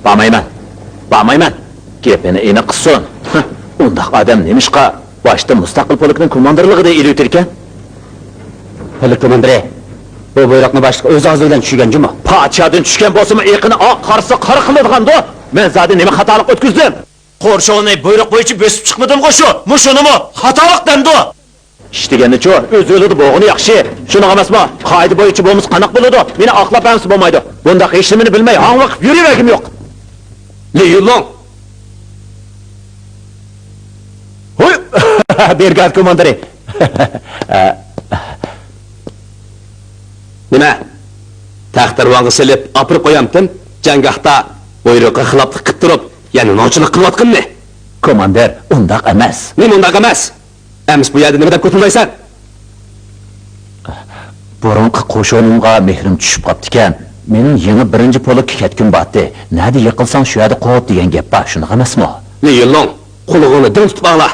Barmayman. Gepini eni qissin. Undaq odam nemishqa boshda mustaqil polkning komandirligida eluvtir ekan? Polk komandiri, bu buyruqni boshliq o'z og'zi bilan tushganmi? Podshodan tushgan bo'lsa-mi, eqini oq qarsa qora qiladigan-da. Men zodi nima xatolik o'tkazdim? Qo'rshovni buyruq bo'yicha besib chiqmadim-ku shu. Mushunimi? Xatolik demdi. İştiganda-chu, o'z yo'lida bo'g'ini yaxshi. Shuni emasmi? Qoida bo'yicha bo'lmasa qanaq bo'ladi? Meni oqlab hamsi bo'lmaydi. Bunda hech nimani bilmay, hang vaqt yuravergim yo'q. Ne yulong? Hoy, brigad komandiri. Nima? Taxtirvonga silib, opirib qo'yamdim. Janggohda buyruqqa xiloflik qilib turib, yana nochilik qilyotganmi? Komandir, undaq emas. Nima undaq emas? Ems bu yerda nima deb ko'tilmaysan? Burunqi qo'shonimga mehrim tushib qopti ekan. Mening yangi birinchi polkka ketkim batdi. Nada yiqilsang shu yerda qo'yib degan gap bor, shunaqa emasmi? Ne yulong? Qulug'ini din tutib angla.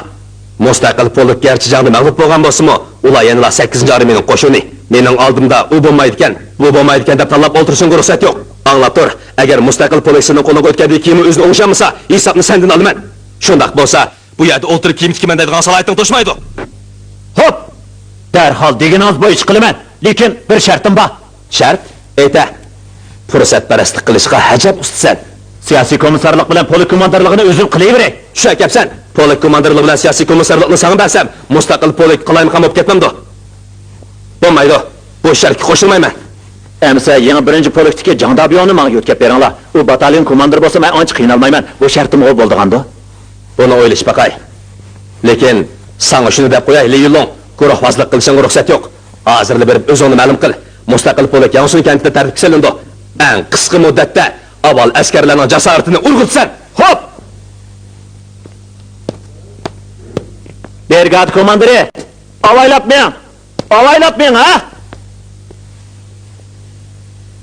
Mustaqil polk garchi jangda mag'lub bo'lgan bo'lsa-mu, ular yana 8-armiyaning qo'shini. Mening oldimda u bo'lmaydi ekan, bu bo'lmaydi ekan deb tanlab o'tirishingga ruxsat yo'q. Anglab tur, agar mustaqil polk seni qo'liga o'tgandan keyin o'zini o'ng'ishamasa, hisobni sendan olaman. Shundaq bo'lsa, bu yerda o'tirib kiyim tikiman deydigan salohiyatning to'shmaydi. Hop! Darhol degan bo'yicha qilaman, lekin bir shartim bor. Shart? Ayta. Fursatparastlik qilishga hajab ustisan. Siyosiy komissarlik bilan polk komandirligini o'zim qilaveray. Shu gapsan. Polk komandirligi bilan siyosiy komissarlikni sana bersam, mustaqil polk qilayman bo'lib ketmamdi. Bo'lmaydi. Bu shartga qo'shilmayman. Emsa yangi birinchi polkdagi Jangdabiyonni menga yo'tkab beringlar. U batalyon komandiri bo'lsa, men ancha qiynalmayman. Bu shartim o'g'il bo'ldi-g'anda. Buni o'ylash baqay. Lekin sana shuni deb qo'yay, Leyulong, guruhvozlik qilishingga ruxsat yo'q. Hozirli berib o'zingni ma'lum qil. Mustaqil polk Yansun kentida tartibga solindi. Eng qisqa muddatda avval askarlarning jasoratini urg'itsan. Hop! Brigad komandiri, avaylab men, ha?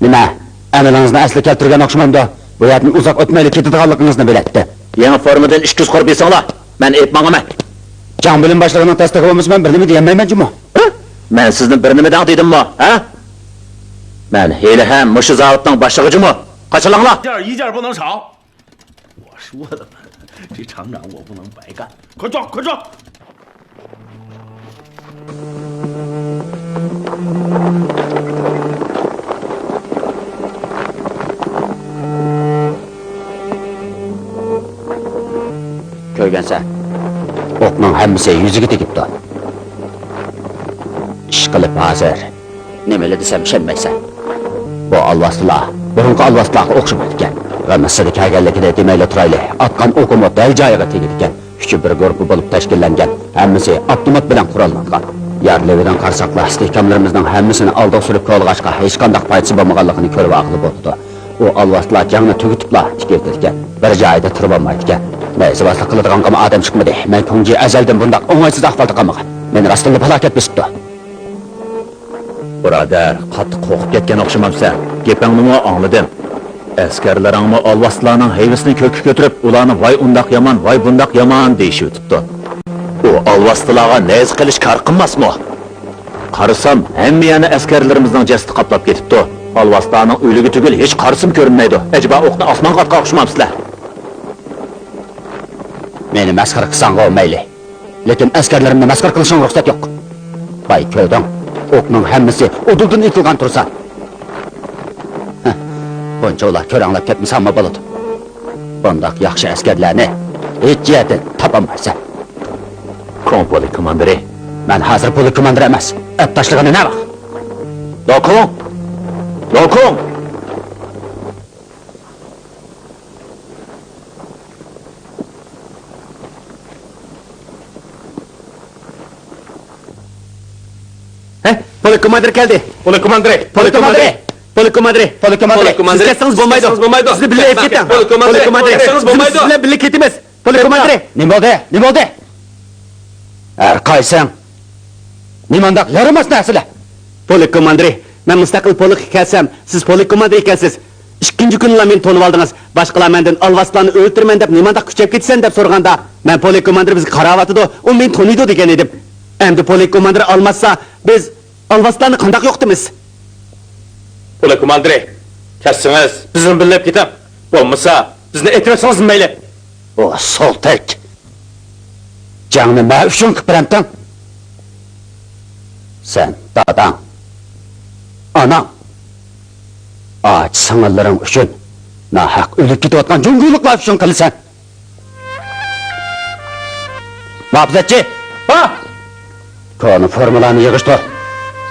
Nima? Amalingizni asli keltirgan o'xshamamda. Bu yerning uzoq o'tmayli ketadiganligingizni bilatdi. Yangi formadan ish tuz qurib besanglar, men aytmagaman. Jang bilim boshlig'ining tasdig'i bo'lmasa, men bir nima deyolmayman-ku. Men sizni bir nima dedim-mi, ha? Men hali ham mushu zavodning boshlig'ichimi? Qachilanglar.一件不能少。我说的嘛，这厂长我不能白干，快抓，快抓！ Ko'rgansan, o'qning hammasi yuziga tegibdi. Ish qilib hozir nima desam ishonmaysan. Bu alvaslar, burunqi alvaslarga o'xshamaydi ekan. Va masada kelganligida demayli turayli, atgan o'qimi dal joyiga tegib ekan. Uch bir guruh bo'lib tashkillangan, hammasi avtomat bilan qurollangan. Yarlividan qarsaqlar istehkomlarimizning hammasini oldiga surib qo'yg'ashqa hech qanday foydasi bo'lmaganligini ko'rib aqli bo'ldi. U alvaslar jangni tugutiblar tikirdi ekan. Bir joyda turib olmaydi ekan. Mezvaslik qiladigan qama odam chiqmadi. Men tunji azaldan bundaq o'ng'aysiz ahvolda qolmagan. Men rostdan falokat bisibdi. Birodar, qattiq qo'rqib ketgan o'xshamamsa, gapingni angladim. Askarlaringmi alvaslarning hayvisini ko'kka ko'tarib, ularni voy undaq yomon, voy bundaq yomon deyishib o'tibdi. U alvaslarga nez qilish kar qilmasmi? Qarasam, hammani askarlarimizning jasadi qoplab ketibdi. Alvaslarning o'ligi tugul hech qarsim ko'rinmaydi. Ajaba o'qni osmonga otqa o'xshamamsizlar. Meni masxara qilsang mayli. Lekin askarlarimni masxara qilishing ruxsat yo'q. Bay ko'rding, o'qning hammasi uduldan itilgan tursa. Buncha ular ko'ranglab ketmasammi bo'ladi. Bundaq yaxshi askarlarni hech yerdan topolmaysan. Polk komandiri, men hozir polk komandiri emas. Ap tashlagani nima? Dokon! Polk komandiri keldi. Polk komandiri. Siz ketsangiz bo'lmaydi. Sizni birga olib keting. Polk komandiri. Sizlar birga ketamiz. Polk komandiri. Nima bo'ldi? Qaysang? Nimandaq yaramas narsalar? Polk komandiri. Men mustaqil polkka kelsam, siz polk komandiri ekansiz. Ikkinchi kunlar meni tonib oldingiz. Boshqalar mendan alvaslarni o'ltirman deb nimandaq kuchab ketsan deb so'raganda, men polk komandiri bizga qaravatdi, u meni toniydi degan edim. Endi polk komandiri olmasa, biz alvaslarni qanday yo'qdimiz? Polk komandiri, kelsangiz, bizni birlab ketam. Bo'lmasa, Sizni aytırsanız mayli. O soltak. Canını ne üçün kıpıramdan? Sen dadan, anan, ağaç sanalların üçün nahak ölüp gidiyorken cüngülükler üçün kılsan. Muhafazetçi! Ha! Konu formulanı yığıştır.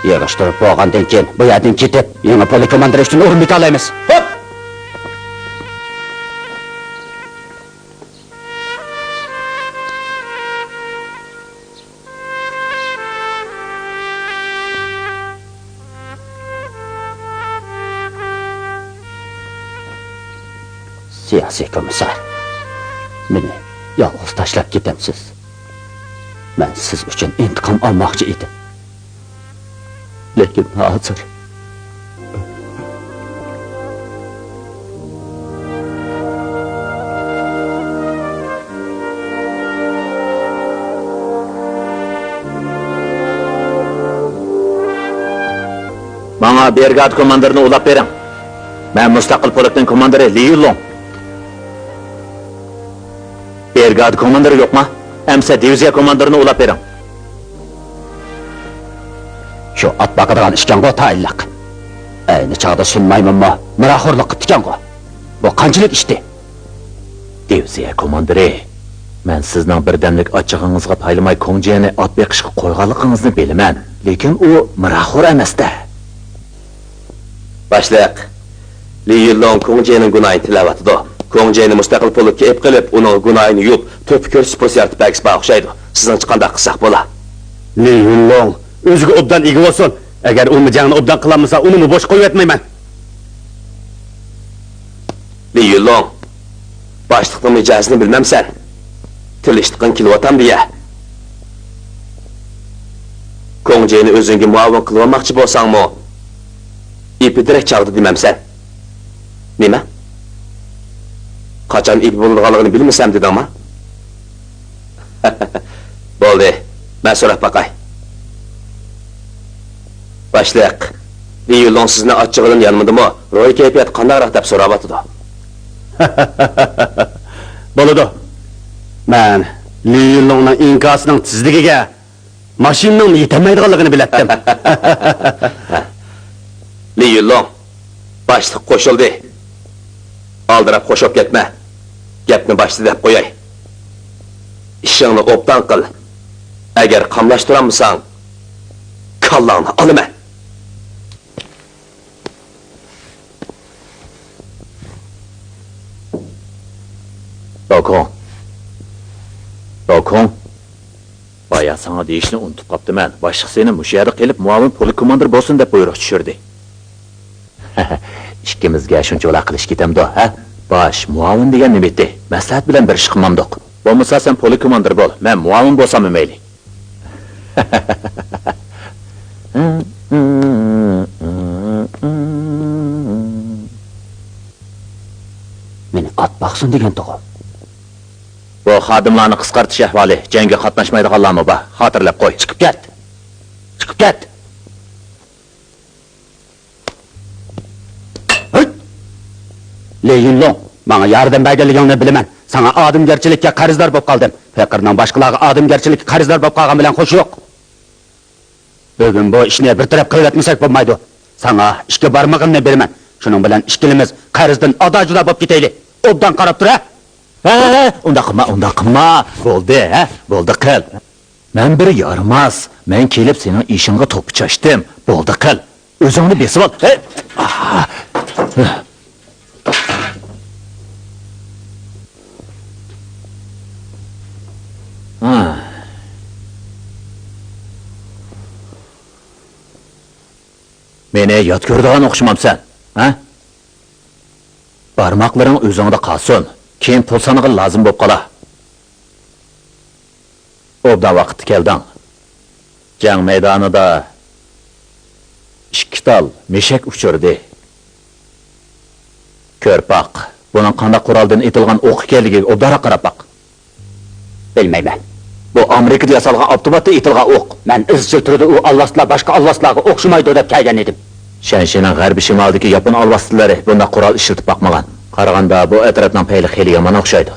Yığıştırıp boğandan keyin bu yerden ketip, yeni poli komandır üçün urun bita alaymiz. Hop! Siyasi komiser, beni yalnız taşlap ketemsiz. Ben siz üçün intikam almakçı idim. Lekin hazır. Bana brigad komandirini ulap bering. Ben mustaqil polkning komandiri Li Yulong. Brigad komandiri yo'qmi? Emse diviziya komandirini ulap bering. Şu at bakıdığan işkengo tayinlik. Ayni çağda sunmaymanma, mırahurluk qıptikengo. Bu qanchalik işti? Diviziya komandiri, men sizning birdamlik ochig'ingizga paylamay Kongjeni ot beqishga qo'yganligingizni bilaman, lekin u miraxur emasda. Başlayaq. Li Yulong Kongjening gunoyini tilavatdi. Kongjeni mustaqil polukka ep qilib, uning gunoyini yuvib, to'p ko'rsatib yaratib berishga o'xshaydi. Sizning chiqqanda qilsaq bo'la. Li Yunlong, o'ziga obdan ega bo'lsin. Agar u mijangni obdan qilamasa, uni bosh qo'yib yetmayman. Li Yulong, boshliqning mijozini bilmamsan. Tilishtiqin kelyotam deya. Kongjeni o'zingga muavin qilib olmoqchi bo'lsangmi, ipi direkt chaldi demamsan. Nima? Qachon ip bo'lganligini bilmasam dedingmi? Bo'ldi. Men so'rab baqay. Başlayaq. Li Yulong sizni ochchig'idan yanmadimi? Ro'y kayfiyat qandayroq deb so'rayotdi. Bo'ladi. Men Li Yunlongning inkosining tezligiga mashinaning yetamaydiganligini bilatdim. Li Yulong, boshliq qo'shildi. Aldirab qo'shib ketma. Gapni boshda deb qo'yay. Ishingni obdan qil. Agar qamlashtiramsan, kallangni olaman. Dokon. Baya sana deyishni unutib qoptiman. Boshliq seni mushu yerda kelib muavin polk komandir bo'lsin deb buyruq tushirdi. Ikkimizga shuncha qilish ketamdi, ha? Bosh, muavin degan nima edi? Maslahat bilan bir ish qilmamdiq. Bo'lmasa sen polk komandir bo'l, men muavin bo'lsam mayli. Meni at baqsin degan to'g'ri. Bu xodimlarni qisqartish ahvoli, jangga qatnashmaydiganlarmi bor? Xotirlab qo'y. Chiqib ket. Chiqib ket. Li Yunlong, bana yardım berganligingni bilaman. Sana odamgarchilikka qarzdor bo'lib qoldim. Faqirdan boshqalarga odamgarchilikka qarzdor bo'lib qolgan bilan xo'sh yo'q. Bugun bu ishni bir taraf qilib etmasak bo'lmaydi. Sana ishga bormag'imni beraman. Shuning bilan ishkilimiz qarzdan ado-judo bo'lib ketayli. Obdan qarab tur, ha? Unda qilma. Bo'ldi, ha? Bo'ldi qil. Men bir yormas. Men kelib sening ishingga to'p chashdim. Bo'ldi qil. O'zingni besib ol. Meni yot ko'rdigan o'xshamamsan, ha? Barmoqlaring o'zingda qolsin. Keyin pul sanig'i lozim bo'lib qolar. Obda vaqti kelding. Jang maydonida ikki tal meshak uchirdi. Ko'rpaq, buning qanday quroldan etilgan o'q ekanligiga obdara qarab baq. Bilmayman. Bu Amerikada yasalgan avtomatda etilgan o'q. Men izchil turdi u alvaslar boshqa alvaslarga o'xshamaydi deb kelgan edim. Shanshining g'arbiy shimoldagi yapon alvaslari bunda qurol ishlatib baqmagan. Qaraganda bu atrofning payli xeyli yomon o'xshaydi.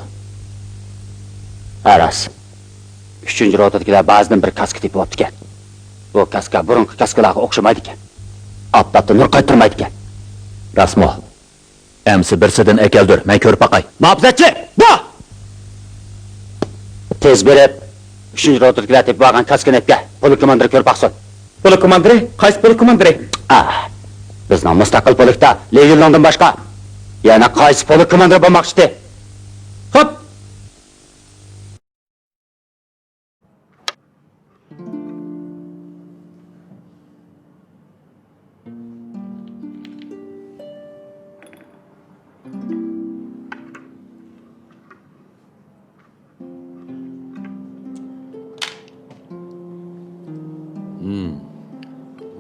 Aras. 3-rotadagilar ba'zidan bir kaska tepib olibdi ekan. Bu kaska burungi kaskalarga o'xshamaydi ekan. Aptatda nur qaytarmaydi ekan. Rasmo. Emsi birsidan ekeldir, men ko'rib baqay. Muhafazachi, bu! Tez berib, 3-rotadagilar tepib olgan kaskani epga, polk komandiri ko'rib baqsin. Polk komandiri? Qaysi polk komandiri? Bizning mustaqil polkda legionlardan boshqa yana qaysi polk komandiri bo'lmoqchi? Hop!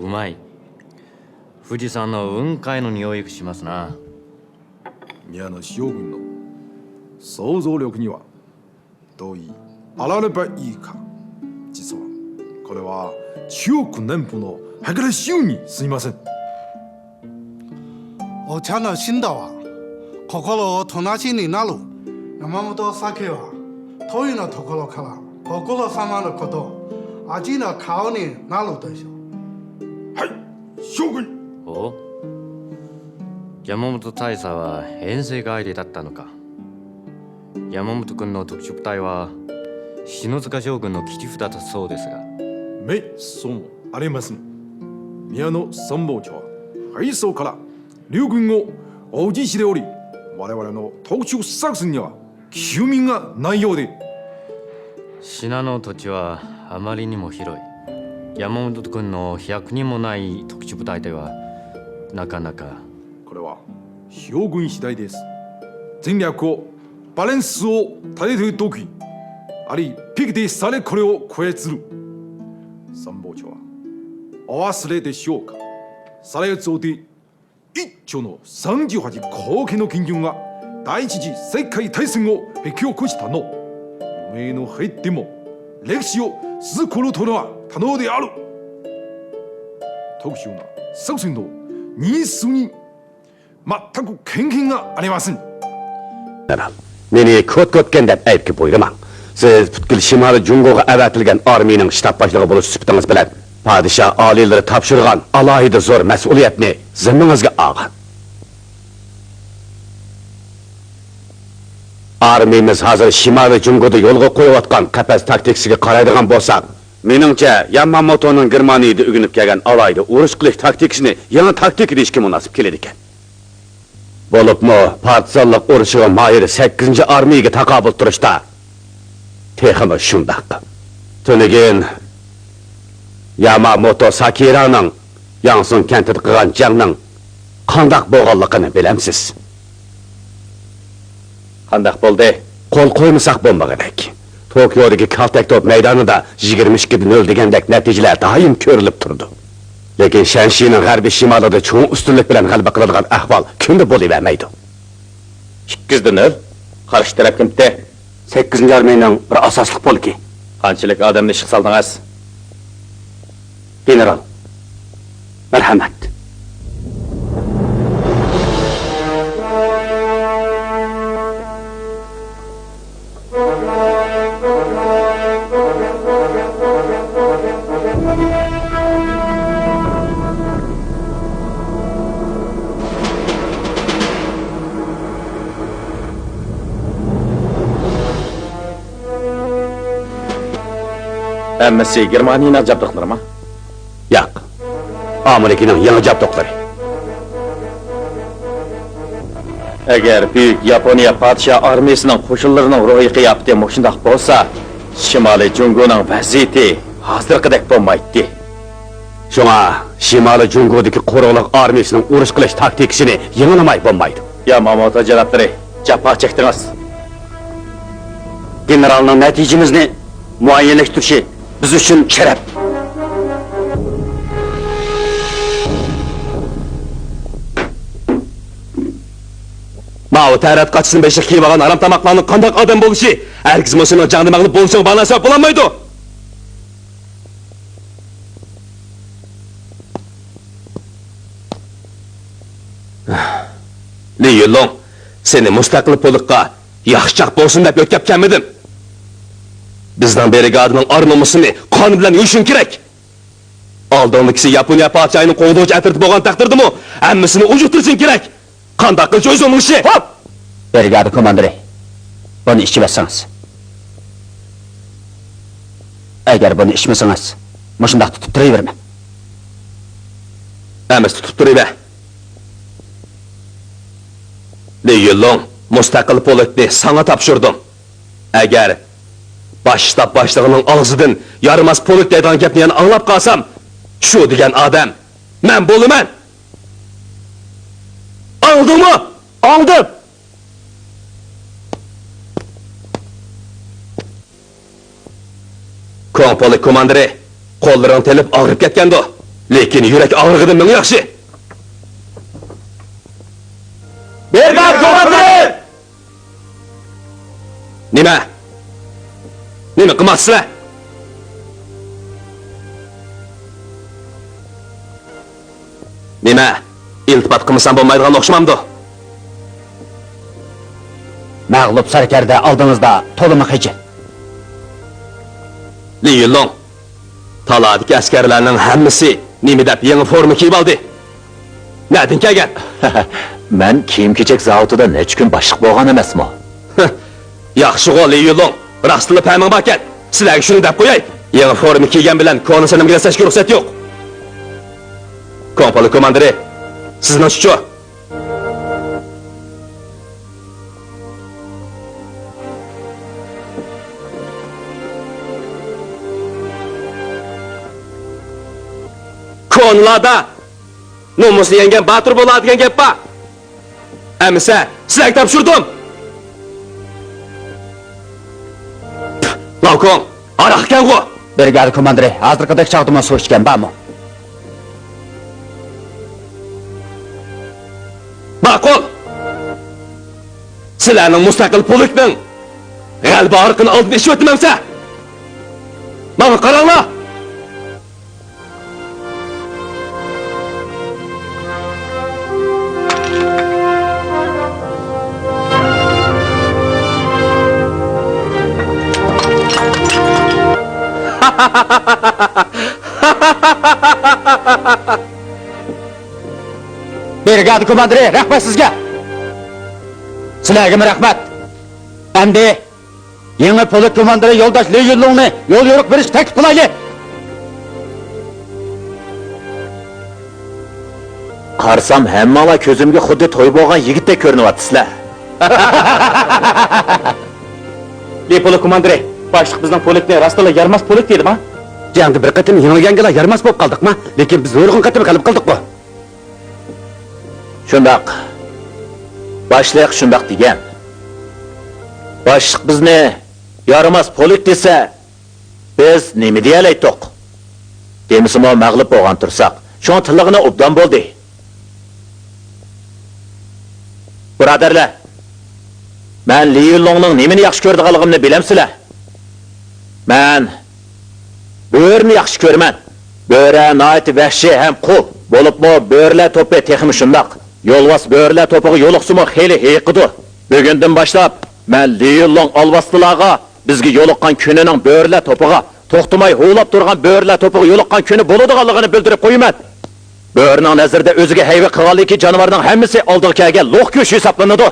うまい。富士山の雲海の匂いがしますな。宮の将軍の想像力にはどういあらればいいか。実はこれは中国南部のはぐれ州にすみません。お茶の死んだわ。心をとなしになる。山本酒は遠いのところからご苦労様のこと、味の顔になるでしょう。はい、将軍。お？山本大佐は遠征帰りだったのか。山本君の特殊部隊は篠塚将軍の切り札だそうですが。めそうもありません。宮の参謀長は敗走から両軍を応じしており、我々の特殊作戦には休眠がないようで。信濃土地はあまりにも広い。山本君の100人もない特殊部隊ではなかなか。これは将軍次第です。戦略をバランスを立てている時、ありピケテされこれを超えつる。参謀長はお忘れでしょうか。さらやつをで一丁の38後継の金軍が第一次世界大戦を引き起こしたの。おめえの入っても歴史を続るとのは可能である。特殊な作戦のニーズに全く権限がありません。 Meni ko't-ko'tgan deb aybga bo'yramang. Siz butkul Shimoliy Jungoga avatilgan armiyaning shtab boshlig'i bo'lish sifatingiz bilan podshoh oliylari topshirgan alohida zo'r mas'uliyatni zimmangizga olgan. Armiyamiz hozir Shimoliy Jungoda yo'lga qo'yayotgan qafas taktikasiga qaraydigan bo'lsak, meningcha Yamamoto'ning Germaniyada o'rganib kelgan alohida urush qilish taktikasini yangi taktika deyishga munosib keladi ekan. Bo'libmi partizanlik urushiga moyil 8-armiyaga taqobil turishda texmi shundoq. Tunigan Yamamoto Sakiraning Yansun kentida qilgan jangning qandoq bo'lganligini bilamsiz. Qandoq bo'ldi? Qo'l qo'ymasak bo'lmagandak. Tokyodagi Kaltak-top maydonida 22-0 degandek natijalar doim ko'rilib turdi. Lekin Shanshining g'arbiy shimolida cho'ng ustunlik bilan g'alaba qiladigan ahvol kunda bo'lavermaydi. 2-0 qarshi taraf kimda? 8-armiyaning bir asosli polki. Qanchalik odamni ishga soldingiz? General. Marhamat. Hammasi Germaniyaning jabduqlarimi? Yo'q. Amerikaning yangi jabduqlari. Agar buyuk Yaponiya podshoh armiyasining qo'shinlarining ro'yi qiyofati shundoq bo'lsa, Shimoliy Jungoning vaziyati hozirgidek bo'lmaydi. Shunga Shimoliy Jungodagi qo'roqliq armiyasining urush qilish taktikasini yangilamay bo'lmaydi. Yamamoto janoblari, jafo chekdingiz. Generalning natijamizni muayyanlashtirishi biz uchun sharaf. Mao tarat qaçsın beşik kiyib algan aram tamoqlarning qanday odam bo'lishi, hargiz musulmon jangni mag'lub bo'lishga balansa bo'lmaydi. Li Yulong, seni mustaqil polukqa yaxshichaq bo'lsin deb yo'tkapkanmidim. Bizning brigadning ar-nomusini qon bilan yuvishing kerak. Oldingdagisi Yaponiya podshohining qo'g'dovchi atirtib bo'lgan taqdirdimi, hammasini ujuttirishing kerak. Qanday qilch o'zing ishi? Hop! Brigada komandiri, buni ichmasangiz. Agar buni ichmasangiz, mashundaq tutib turaverman. Hammasi tutib turaver. Li Yulong, mustaqil polukni sana topshirdim. Agar bosh shtab boshlig'ining og'zidan yaramas poluk deydigan gapni yana anglab qolsam, shu degan odam men bo'laman. Aldingmi? Oldim. Poluk komandiri qo'llaring telib og'rib ketgandi, lekin yurak og'rig'idan ming yaxshi. Brigada komandiri! Nima qilmoqsizlar? Nima? İltifat qilmasam bo'lmaydigan o'xshamamdi. Mag'lub sarkarda oldingizda to'limi qichi. Li Yulong, taladagi askarlarning hammasi nima deb yangi forma kiyib oldi? Nadin kelgan? Men kiyim-kechak zavodida necha kun boshliq bo'lgan emasmi? Yaxshi Li Yulong, rostli payman bakat. Sizlarga shuni deb qo'yay. Yangi forma kiygan bilan konusonimga yasashga ruxsat yo'q. Poluk komandiri, sizning shu. Konlarda nomusni yengen batur bo'ladigan gap bor. Amisa, sizlarga topshirdim. Lavkon, araqkan go. Brigada komandiri, hozirgidek chaqdima suv ichgan bormi? Ma'qul. Sizlarning mustaqil polukning g'alaba orqini oldin ishib o'tmamsa, mana qaranglar. Brigada komandiri, rahmat sizga. Sizlarga rahmat. Endi yangi poluk komandiri yo'ldosh Li Yulongni yo'l yo'riq berish taklif qilaylik. Qarsam hammalar ko'zimga xuddi to'y bo'lgan yigitdek ko'rinyapsizlar. Li poluk komandiri, boshliq bizning polukni rostla yarmas poluk deydimi? Jangda bir qatim yengilganlar yarmas bo'lib qoldikmi? Lekin biz o'rg'in qatim qilib qildik-ku. Shundoq. Boshliq shundoq degan. Boshliq bizni yaramas poluk desa, biz nima deyalaydik? Demisimi mag'lub bo'lgan tursak, shu tillig'ini obdan bo'ldi. Birodarlar, men Li Yulongning nimani yaxshi ko'rdiganligimni bilamsizlar? Men bo'rni yaxshi ko'raman. Bo'ra noiti vahshiy ham qul, bo'libmi bo'rlar to'pi texmi shundoq. Yo'lvas bo'rlar to'piga yo'liqsimi xeyli heqidu. Bugundan boshlab men Li Yulong alvastilariga bizga yo'liqqan kunining bo'rlar to'piga to'xtamay huvlab turgan bo'rlar to'piga yo'liqqan kuni bo'ladiganligini bildirib qo'yaman. Bo'rning nazarida o'ziga hayva qilganligi jonivorning hammasi oldiga kelgan lo'q go'sh hisoblanadi.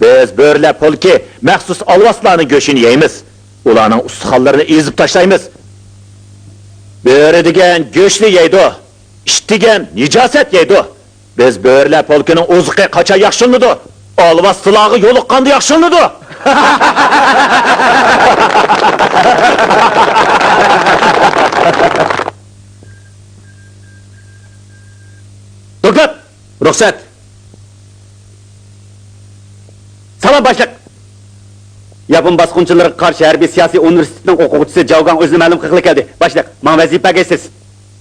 Biz bo'rlar polki maxsus alvaslarning go'shini yeymiz. Ularning ustixonlarini ezib tashlaymiz. Bo'ri degan go'shni yeydi. Ish degan nijosat yeydi. Biz bo'rlar polkining o'ziga qachon yaxshilanadi? Alvastilari yo'liqqanda yaxshilanadi. To'xtat! Ruxsat! Salom boshliq. Yapon bosqinchilariga qarshi harbiy siyosiy universitetining o'quvchisi Javgan o'zini ma'lum qilib keldi. Boshliq, men vazifaga siz.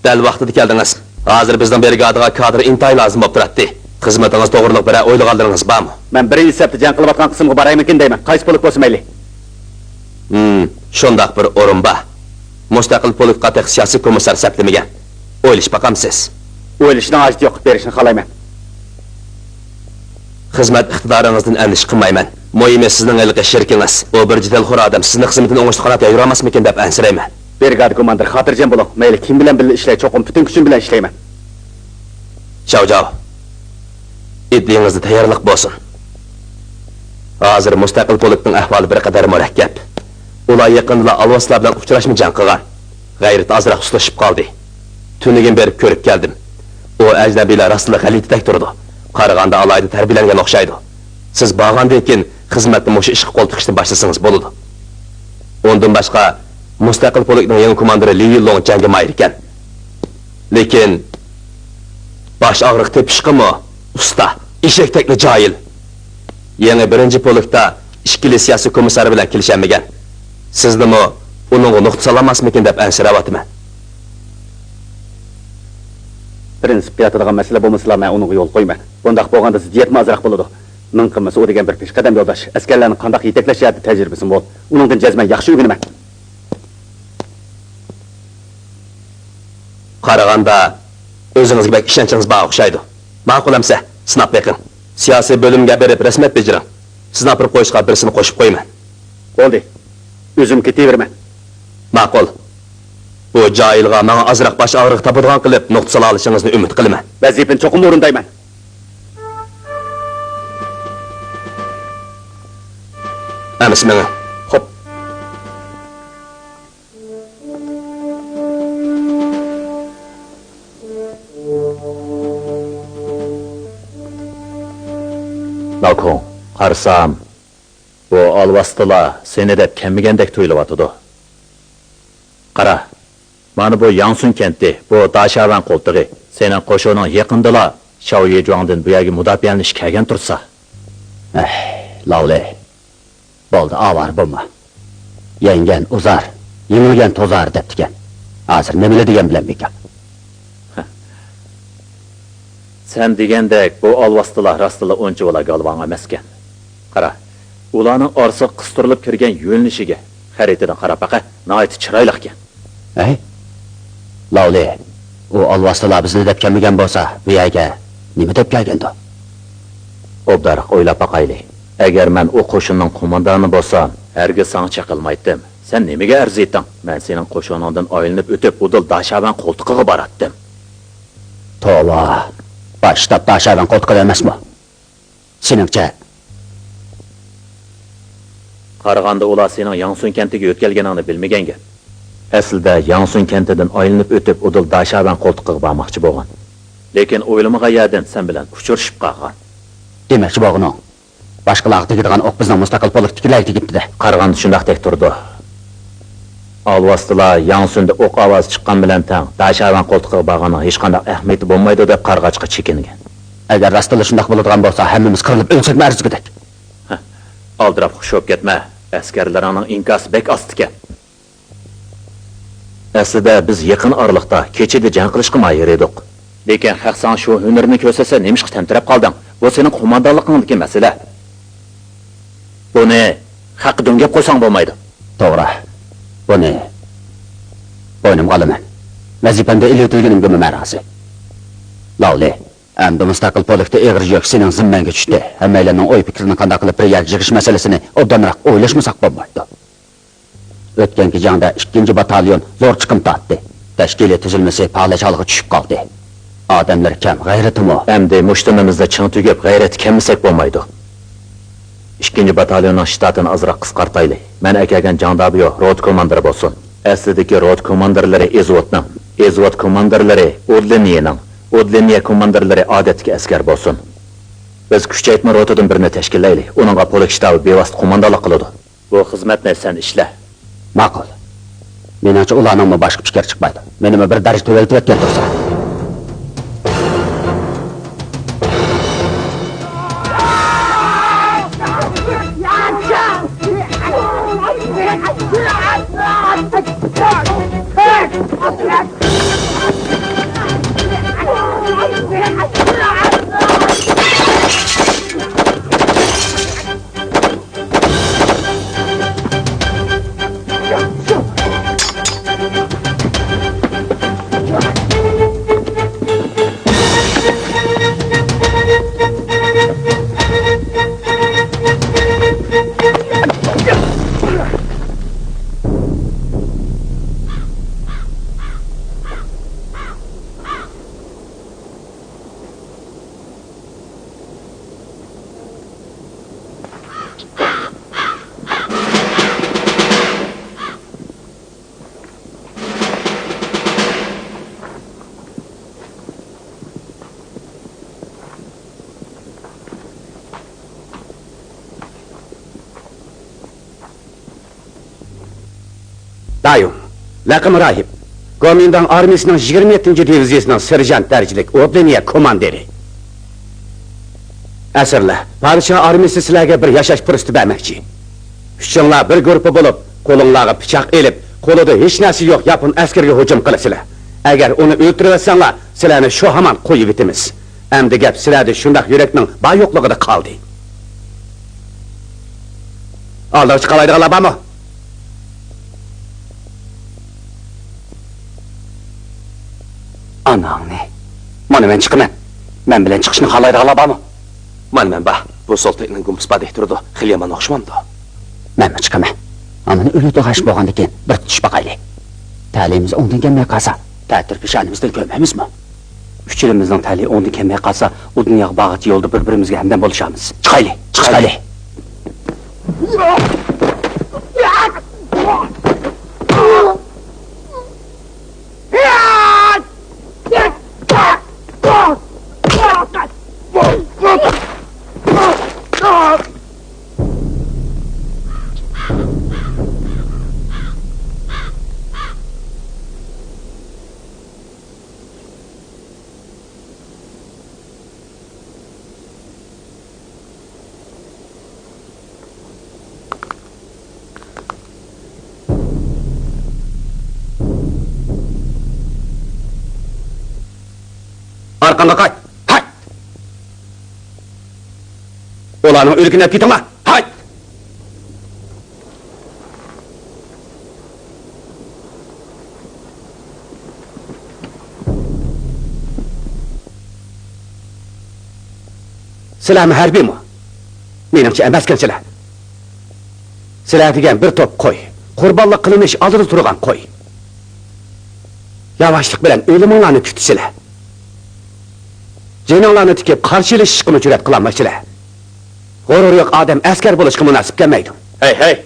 Dal vaqtida keldingiz. Hozir bizning brigadaga kadr intay lozim bo'lib turibdi. Xizmatingiz to'g'riliq bir o'ylaganlaringiz bormi? Men birinchi sabda jang qilayotgan qismga boraymikin deyman. Qaysi poluk bo'lsa mayli. Shundoq bir o'rin bor. Mustaqil polukqa taq siyosiy komissar saplamagan. O'ylish baqamsiz. O'ylashning hojati yo'q, berishni xohlayman. xizmat iqtidoringizdan andish qilmayman. Muhimi sizning ilqi shirkingiz. O bir jidalxo'r odam sizni xizmatini o'ngishli qanot yuramasmikin deb ansirayman. Brigada komandir xotirjam bo'ling. Mayli kim bilan birga ishlay, cho'qim butun kuchim bilan ishlayman. Chao. İddiğinizde tayyorlik bo'lsin. Hozir mustaqil polkning ahvoli bir qadar murakkab. Ular yaqinda alvaslar bilan uchrashmagan qilgan. G'ayrat ozroq suslashib qoldi. Tunigan berib ko'rib keldim. O ajnabilar rostla g'alatidak turdi. Qaraganda alayda tarbiyalangan o'xshaydi. Siz borgandan keyin xizmatni mushu ishga qo'l tiqishni boshlasangiz bo'ladi. Ondan boshqa mustaqil polkning yangi komandiri Li Yilong jangga mayr ekan. Lekin bosh og'riq tepishqimi? Usta, eshakdekli jahil. Yangi birinchi polkda ishkili siyosiy komissari bilan kelishaolmagan. Siznimi uningga nuqta solamasmikin deb ansirayapman. Prinsipga yotadigan masala bo'lmasa, men unga yo'l qo'yman. Bundaq bo'lganda ziddiyat azroq bo'ladi. Ming qilmasa u degan bir peshqadam yo'ldosh, askarlarni qanday yetaklashyapti tajribasi bor. Uningdan jazman yaxshi o'rganaman. Qaraganda o'zingizga bak ishonchingiz bor o'xshaydi. Ma'qulamsa, sinab beqing. Siyosiy bo'limga berib rasmiyat bejiring. Sizni olib qo'yishga birisini qo'shib qo'yman. Bo'ldi. O'zim ketaverman. Ma'qul. Bu jahilga menga azroq bosh og'riq topadigan qilib nuqta sola olishingizni umid qilaman. Vazifani cho'qim o'rindayman. Amis menga. Xo'p. Balkon, qarsam, bu alvastılar seni deb kemmigandek tuyulyapti. Qara, mana bu Yangsun kenti, bu Dashavan qo'ltig'i, sening qo'shoning yaqindala Shao Yejuangdan bu yerga mudofialanish kelgan tursa. Lavle. Bo'ldi, avar bo'lma. Yengen uzar, yengilgan tozar debdigan. Hozir nima degan bilan ekan? Sen degandek bu alvastılar rastla o'ncha bo'la galvan emaskan. Qara, ularning orsi qistirilib kirgan yo'linishiga xaritadan qarab baqa, nihoyat chiroyli ekan. Lavle, u alvastılar bizni deb kelmagan bo'lsa, bu yerga nima deb kelgandi? Obdar o'ylab baqayli. Agar men o qo'shinning qo'mondoni bo'lsam, hargiz sana chaqilmaydim. Sen nimaga arz etding? Men sening qo'shiningdan aylanib o'tib, Udil Dashavan qo'ltig'iga boratdim. Tova. Baştab Dashavan qo'ltig'i emasmi? Seningcha? Qaraganda ular sening Yangsun kentiga o'tganligingni bilmaganga. Aslida Yangsun kentidan aylanib o'tib, Udil Dashavan qo'ltig'iga bormoqchi bo'lgan. Lekin o'ylamagan yerdan sen bilan uchrashib qolgan. Demakchi bo'g'ino. Boshqalar tegadigan o'q bizning mustaqil polk tiklaydi debdi-da. Qaraganda shundaqdek turdi. Alvastılar Yangsun'da o'q ovoz chiqqan bilan tang Dashavan qo'ltig'iga borgani hech qanday ahamiyati bo'lmaydi deb qarg'achqa chekingan. Agar rostla shunday bo'ladigan bo'lsa, hammamiz qirilib o'lsak arzigidek. Aldirab xush bo'lib ketma. Askarlarning inkosi bek ostigan. Aslida biz yaqin oraliqda kechida jang qilishga mayir edik. Lekin Haqsan shu hunarni ko'rsatsa, nemishqa tantirab qolding? Bu sening qo'mondonligingdagi masala. Buni haq dungab qo'ysang bo'lmaydi. To'g'ri. Buni bo'ynimga olaman. Vazifamda iletilganimga ma'nosi. Lavle, endi mustaqil polkda eg'ir yuk sening zimmangga tushdi. Hammalarning o'y fikrini qanday qilib bir yerga yig'ish masalasini obdanroq o'ylashmasak bo'lmaydi. O'tgangi jangda 2-batalyon zo'r chiqim tortdi. Tashkilot tuzilmasi palachaligi tushib qoldi. Odamlar kam, g'ayratimi? Endi mushtimimizda ching tugib, g'ayrat kammasak bo'lmaydi. 2-batalyonning shtatini azroq qisqartayli. Men akagan jandabiyo rot komandiri bo'lsin. Aslidagi rot komandirlari Ezvot komandirlari Odleniya komandirlari odatga askar bo'lsin. Biz kuchaytma rotadan birini tashkillaylik. Uningga polk shtabi bevosita qo'mondonlik qiladi. Bu xizmatni sen ishla. Ma'qul. Menimcha ularning boshqa fikr chiqmaydi. Menimi bir darajada to'veltib tursa. Dayım, Laqim Rahip, Gomindan armiyasının 27. diviziyasının serjant dərəcəlik ordeniya komandiri. Əsirlə, padişah armiyası sizlərə bir yaşaş pürüstü verməkçi. Üçünlər bir qrupu bulup, kolunlağı bıçaq elib, koluda heç nəsi yox yapın əskerge hücum qılısılar. Əgər onu öldürüversenler, sizlərini şu haman koyu bitimiz. Əmdi gəp sizlərdə şundaq yüreknin bay yoxluğu da kaldı. Aldırıcı qalaydı qalaba mı? Anam ne? Mana men çıkımen. Men bilen çıkışını qalaydı qalaba mı? Man bak, bu Sultan'ın gumpuspa deyturdu. Xil yaman oxşamamdı. Men mi çıkımen? Anını ölü doğaş boğandıken bir tutuş bakaylı. Talihimiz ondan gelmeye kalsa, tədir pişanimizden görmemiz mi? Üç ilimizden talihi ondan gelmeye kalsa, o dünya bağıtı yolda birbirimizle hemden buluşamız. Çıkaylı, çıkaylı. Arkanda kay, hay! Olanın ülküne pitama, hay! Silahımı harbi mi? Menimçe emezken silah. Silah degen bir top koy, kurbanlık kılınış alır turgan koy. Yavaşlık bilen ölümünlerini kütü silah. Cenanlarını tikip karşılaşışkımı cüret kılanmışlar. Gurur yok adam asker buluşkımı nasip gelmeydi. Hey hey!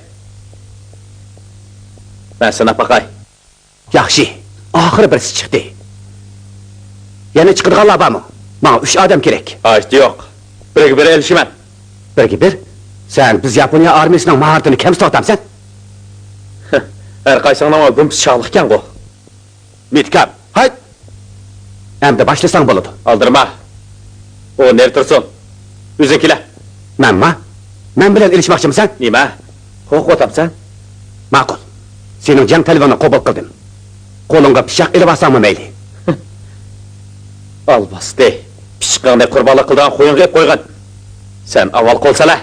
Ben sana bakay. Yaxşı, ahırı birisi çıktı. Yeni çıkırganlar var mı? Bana 3 adam gerek. Açtı yok. Bir elişimen. Bir, sen biz Japonya armiyasının maharetini kim tutamsan? Her kaysağına ama gumpus çağlıkken go. Mitkap, hay! Hem de başlasan buludu. Aldırma. O nerede dursun? Üzünkile. Men bilen ilişmakçı mısın? Nime? Hok otamsan? Makul. Senin can telefonunu kobul kıldım. Kolunga pişak ili basan mı meyli? Albas de. Pişkağında kurbalık kıldan koyun gep koygan. Sen aval kolsala.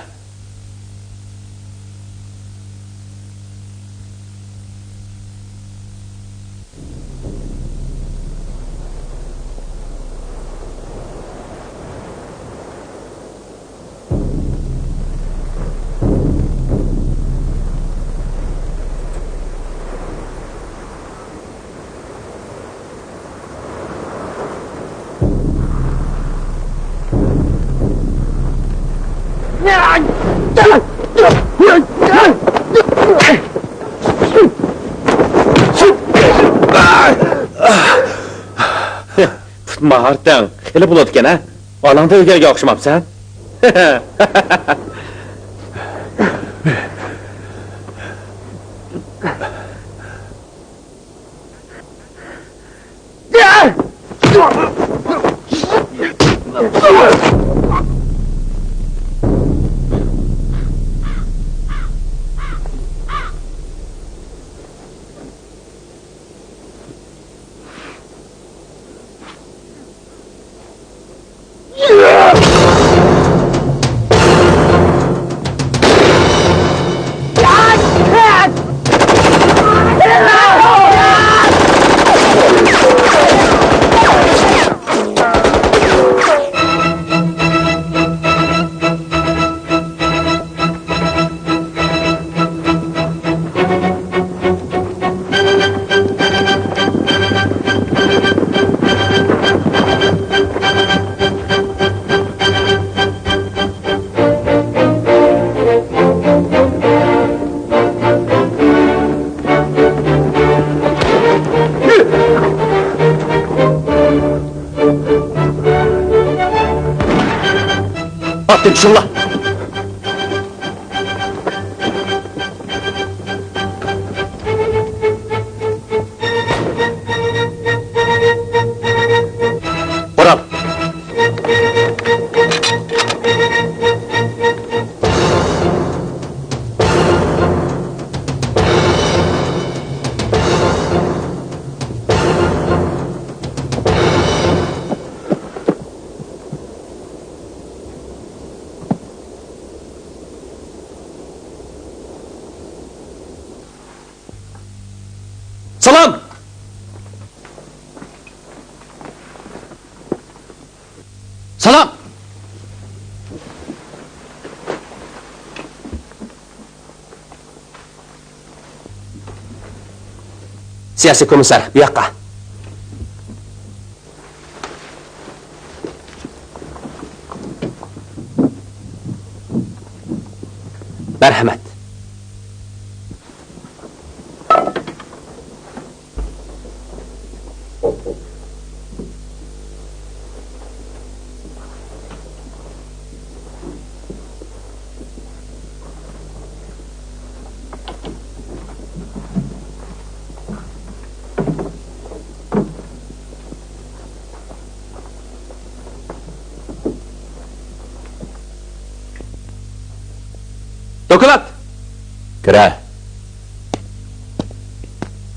Mahartdan, xili bulutken ha? Alanda ögerge okşamapsan? Attım şunla! Siyasi komiser, bu yoqqa. Merhamet. Dokulat! Kira.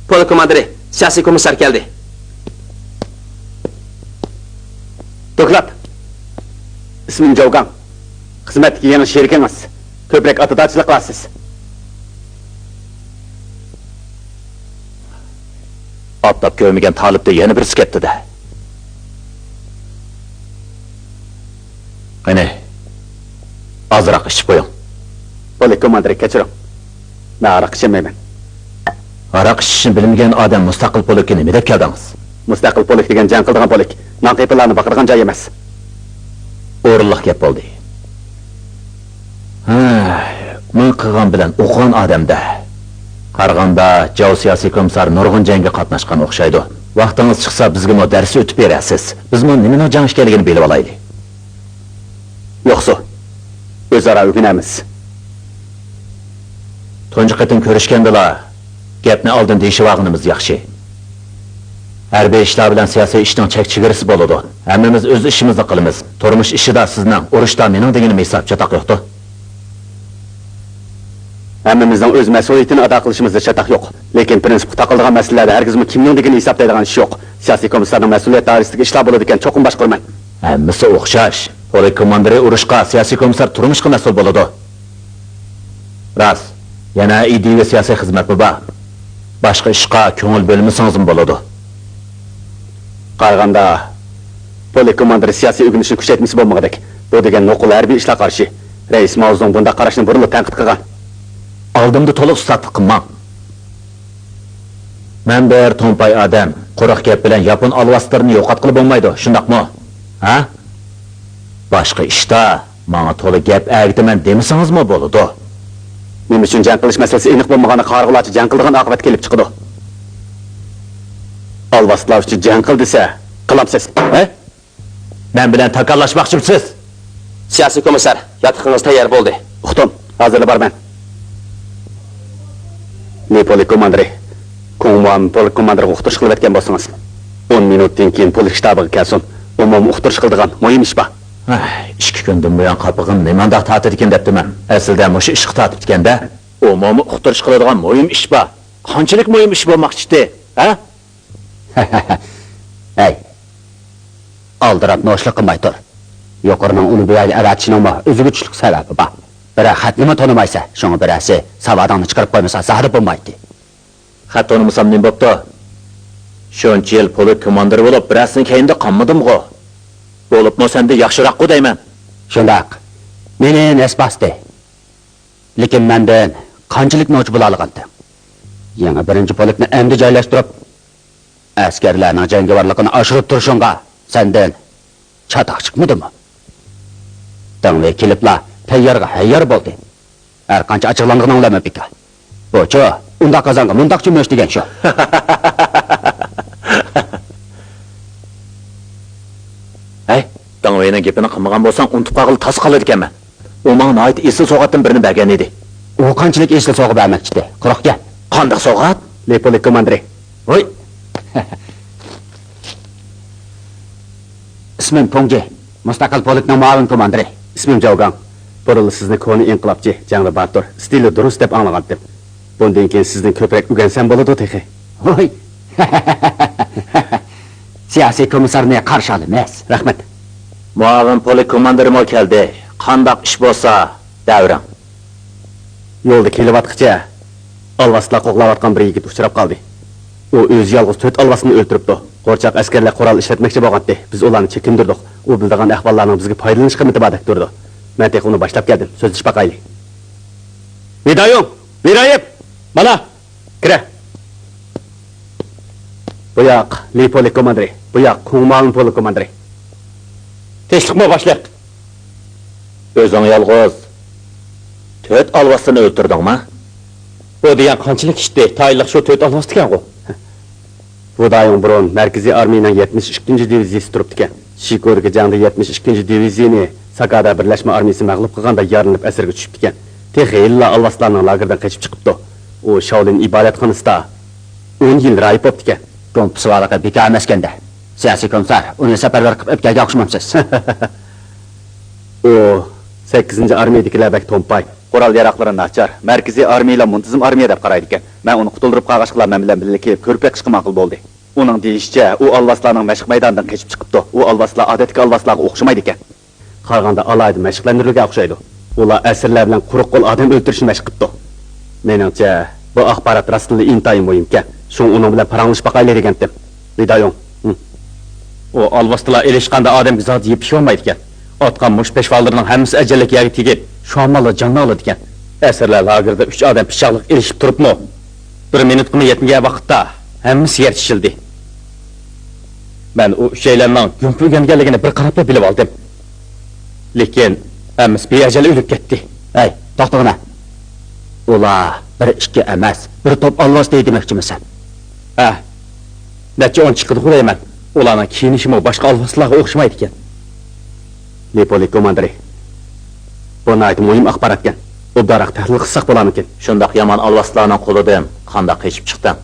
Polis komandiri, siyasi komiser geldi. Doklat. İsmim Javgan. Xizmatga yangi sherikimiz. Ko'proq atodachilik qilasiz. Atlab ko'rmagan talibda yana birisi ketdi-da. Qani, azroq ichib qo'ying. Polis komandiri kechiring. Men aroq ichamayman. Aroq ichishni bilmagan odam mustaqil polikka nima deb keldingiz? Mustaqil polik degan jang qiladigan polik. Naqiylarni baqirgan joy emas. O'rinliq gap bo'ldi. Men qilgan bilan o'qigan odamda qaraganda Jav siyosiy komissar nurg'un jangga qatnashgan o'xshaydi. Vaqtingiz chiqsa bizga mo dars o'tib berasiz. Biz mo nima jang ekanligini bilib olaylik. Yo'qsa o'zaro o'rganamiz. Tunji qatim ko'rishgandilar. Gapni oldin deyishib olganimiz yaxshi. Harbiy ishlar bilan siyosiy ishning chek-chegarasi bo'ladi. Hammamiz o'z ishimizni qilamiz. Turmush ishida sizning, urushda mening deganim hisob chatoq yo'qdi. Hammamizning o'z mas'uliyatini ado qilishimizda chataq yo'q. Lekin prinsipga taqiladigan masalalarda hargizmi kimning degani hisoblaydigan ish yo'q. Siyosiy komissarning mas'uliyat doirasidagi ishlar bo'ladi ekan, cho'qim bosh qilmang. Hammasi o'xshash. Polik komandiri urushqa, siyosiy komissar turmushga mas'ul bo'ladi. Ras, yana ideya siyosiy xizmat bor. Boshqa ishqa ko'ngil bo'lmasangiz bo'ladi. Qaraganda polik komandiri siyosiy o'rganishni kuchaytmasi bo'lmaganidek. Bu degan noqul harbiy ishlar qarshi. Rais Mao'zong bunda qarashni burilib tanqid qilgan. Oldimda to'liq ustatlik qilmang. Men bir to'mpay odam, quruq gap bilan yapon alvastlarini yo'qotqilib bo'lmaydi, shundaqmi? Ha? Boshqa ishda menga to'liq gap agitaman demasangizmi bo'ladi? Men uchun jang qilish masalasi aniq bo'lmagani qarg'ularcha jang qilgan oqibat kelib chiqadi. Alvastlar uchun jang qil desa, qilamsiz. Men bilan takallashmoqchimsiz? Siyasi komiser, yotiqingiz tayyor bo'ldi. Uxtum, hozirla borman. Ne polik komandiri. Ko'ngwan polik komandiri uqtirish qilib o'tgan bo'lsangiz, 10 minutdan keyin polik shtabiga kelsin. Umumiy uqtirish qildigan muhim ish bor. 2 kundan buyon qapig'im nimanda ta'til ekan debdiman. Aslida mushu ishga ta'tib etkanda, umumiy uqtirish qiladigan muhim ish bor. Qanchalik muhim ish bo'lmoqchidi, ha? Hey. Aldirab noshliq qilmay tur. Yuqorining uni bu yerga aratishning o'ziga tushlik sababi bor. Biri xatnimi tonimaysa, shunga birasi savadonni chiqarib qo'ymasa, zahri bo'lmaydi. Xat tonimasam nima bo'pti? Shuncha yil polik komandiri bo'lib, birasining keyinda qolmadim-ku. Bo'libmi senda yaxshiroq-ku deyman. Shundaq. Meni nesbasdi. Lekin mendan qanchalik noch bo'la olgandi. Yangi birinchi polikni endi joylashtirib, askarlarning jangovarligini oshirib turishingga sendan chatoq chiqmadimi? Tangli keliblar, tayyorga hayyor bo'ldi. Har qancha ochiqlanganini anglamay beka. Bu-chi, unda qozonga mundaq cho'mish degan shu. Hey, Dangveyning gapini qilmagan bo'lsang, unutib qolib tas qolar ekanman. U menga noit esil so'g'atdan birini bergan edi. U qanchalik esli so'g'ib bermoqchidi? Quruq gap. Qanday so'g'at? Le polik komandiri. Voy, Ismim Pongje, mustaqil polikning muavin komandiri. İsmim Javgan. Burul sizni koni inqilobchi, jangli batur, stili durust deb anglagandim. Bundan keyin sizning ko'proq o'rgansam bo'ladi texi. Voy. Siyosiy komissarni qarshi olamiz. Rahmat. muavin polik komandirimo keldi. Qandoq ish bo'lsa, davring. Yo'lda kelyaptqicha alvaslar qo'g'layotgan bir yigit uchrab qoldi. U o'zi yolg'iz 4 alvasni o'ltiribdi. Qo'rchoq askarlar qurol ishlatmoqchi bo'lgandi. Biz ularni chekindirdik. U bildigan ahvollarning bizga foydalanish qimati bor deb turdi. Men tek uni boshlab keldim. So'zlashib baqayli. Vidoyim, Viroyev, mana, kira. Bu yoq Lipolik komandiri, bu yoq Kumalın polk komandiri. Tinchlikmi boshliq? O'zing yolg'iz. 4 alvastini o'ltirdingmi? Bu degan qanchalik ishdi? Tayinliq shu 4 alvast ekan-ku. Bu dayın burun Merkezi Armiyaning 72 diviziyasi turibdi ekan. Shikorga jangda 72 diviziyani Sakada birlashma armiyasi mag'lub qilganda yarinib asirga tushibdi ekan. Texilla alvastlarning lagerdan qochib chiqibdi. U Shaolin ibodatxonasida 10 yil rayib bo'libdi ekan. Kompus varaqı bekar emaskanda. Siyosiy komissar, uni safarbar qilib o'pkaga o'xshamamsiz. O 8-armiyadagilar bak to'mpay. Qurol yaroqlari nachar. Markaziy armiyalar muntazam armiya deb qaraydi ekan. Men uni qutuldirib qolg'ashqilar men bilan birga kelib ko'rpak qishqa ma'qul bo'ldi. Uning deyishicha, u alvaslarning mashq maydonidan qochib chiqibdi. U alvaslar odatdagi alvaslarga o'xshamaydi ekan. Qaraganda alayda mashqlantirilgan o'xshaydi. Ular asirlar bilan quruq qo'l odam o'ltirishni mashq qilibdi. Meningcha, bu axborot rostli intayin muhim ekan. Shu uning bilan paranglashib baqaylar degandim. Vidayon. O alvaslar elishqanda odamga zot yeb pisholmaydi ekan. Otgan mush peshvallarning hammasi ajallik yerga tegib, shomalli jonni oladi ekan. Asirlar lagerda 3 odam pichoqliq elishib turibmi? 1 minutga yetmagan vaqtda hammasi yer tishildi. Men u şeylarning gumpuganligini bir qarab bilib oldim. Lekin hammasi beajal o'lib ketdi. Hey, to'xtag'ina. Ular 1-2 emas, bir top alvas deydi demoqchimisan? Ha. Necha on chiqdi qo'yman. Ularning kiyinishimi boshqa alvaslarga o'xshamaydi ekan. Lipolik komandiri. Buni aytib muhim axborot ekan. Obdaroq tahlil qilsak bo'larmikin? Shundoq yomon alvastlarning qo'lidan qanday qochib chiqding?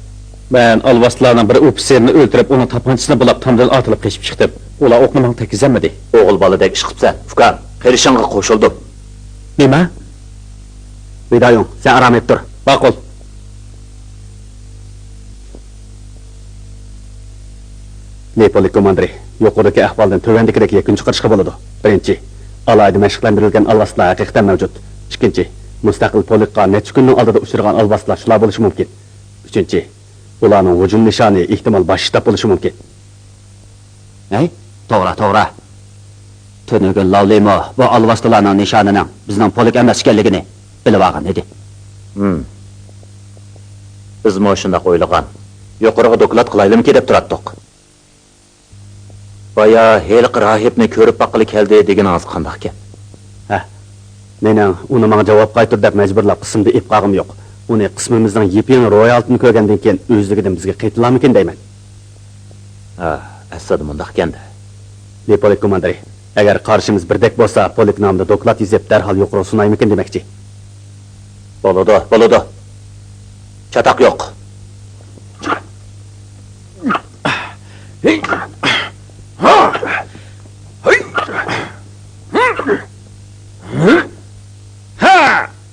Men alvaslarning bir ofitserni o'ldirib, uni tapanchisini bulab tomdan otilib qochib chiqdim. Ular o'qni menga tekizamadi. O'g'il boladek ish qilibsan. Fukar, qilishingga qo'shildim. Nima? Vidayon, sen aram et tur. Ma'qul. Lipolik komandiri, yuqoridagi ahvoldan tövandikidagi yakun chiqarishga bo'ladi. Birinchi, alayda mashqlantirilgan alvaslar haqiqatan mavjud. Ikkinchi, mustaqil polikqa necha kunning oldida uchirgan alvaslar shular bo'lishi mumkin. Uchinchi, ularning hujum nishoni ehtimol boshida bo'lishi mumkin. Hey, to'g'ri. Tunugun Lavlimo bu alvaslarning nishonining bizning polik emas ekanligini bilib olgan edi. Biz mo shunday o'ylagan. Yuqoriga doklad qilaylikmi deb turatdik. Baya Heliq rahibni ko'rib baqili keldi deganingiz qanday ekan? Ha. Mening uni menga javob qaytir deb majburlab qismda ip qog'im yo'q. Uni qismimizning yeping royaltini ko'rgandan keyin o'zligidan bizga qaytilarmikin deyman. Ha, aslida mundaq ekanda. Lipolik komandiri, agar qarshimiz birdek bo'lsa, polik nomida doklad yozib darhol yuqori sunaymikin demoqchi. Bo'ladi. Chatoq yo'q.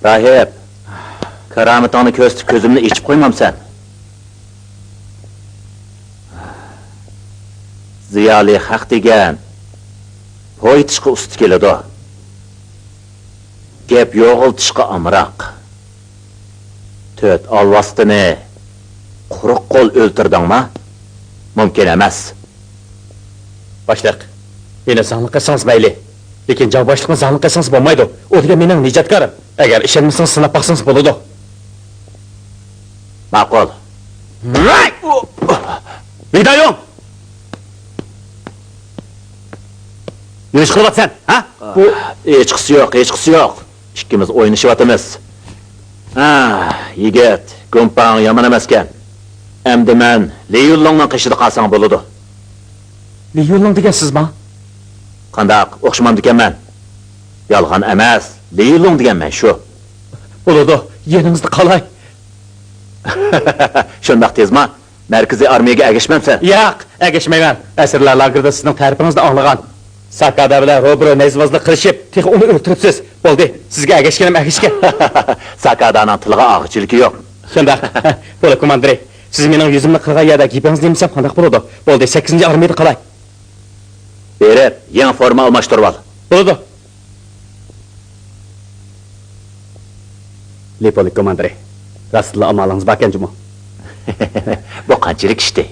Rahib, karomatini ko'zimni ichib qo'ymamsan. Ziyoli haq degan poytishqa usti keladi. Gap yo'g'iltishqa amroq. 4 alvastini quruq qo'l o'ltirdingmi? Mumkin emas. Boshliq, meni zanglikqa sans mayli. Lekin javob boshliqni zanglikqa sans bo'lmaydi. U degan mening nijotkorim. Agar ishonmasangiz sinab baqsangiz bo'ladi. Ma'qul. Vidayon! Yurish qilyapsan, ha? Bu hechqisi yo'q. Ikkimiz o'ynashyapmiz. Ha, yigit, kompang yomon emas ekan. Endi men Leyullongning qishida qolsang bo'ladi. Leyullong degansizmi? Qandaq o'xshamam ekanman. Yolg'on emas, Leyullong deganman shu. Bo'ladi, yeringizda qolay. Shundaq tezmi? Markaziy armiyaga agashmamsan? Yo'q, agashmayman. Asirlar lagerda sizning ta'rifingizni anglagan. Sakada bilan Robro nezvozlik qilishib, tex uni o'ltiribsiz. Bo'ldi, sizga agashganim agashgan. Sakadaning tiliga og'chiligi yo'q. Shundaq. Polik komandiri, siz mening yuzimni qilgan yerda gipingiz demisam qanday bo'ladi? Bo'ldi, 8-armiyada qolay. Berib, yangi forma almashtirib ol. Bo'ldi. Lipolik komandiri, rastla amalingiz bakanjimi? Bu qanchalik ishdi?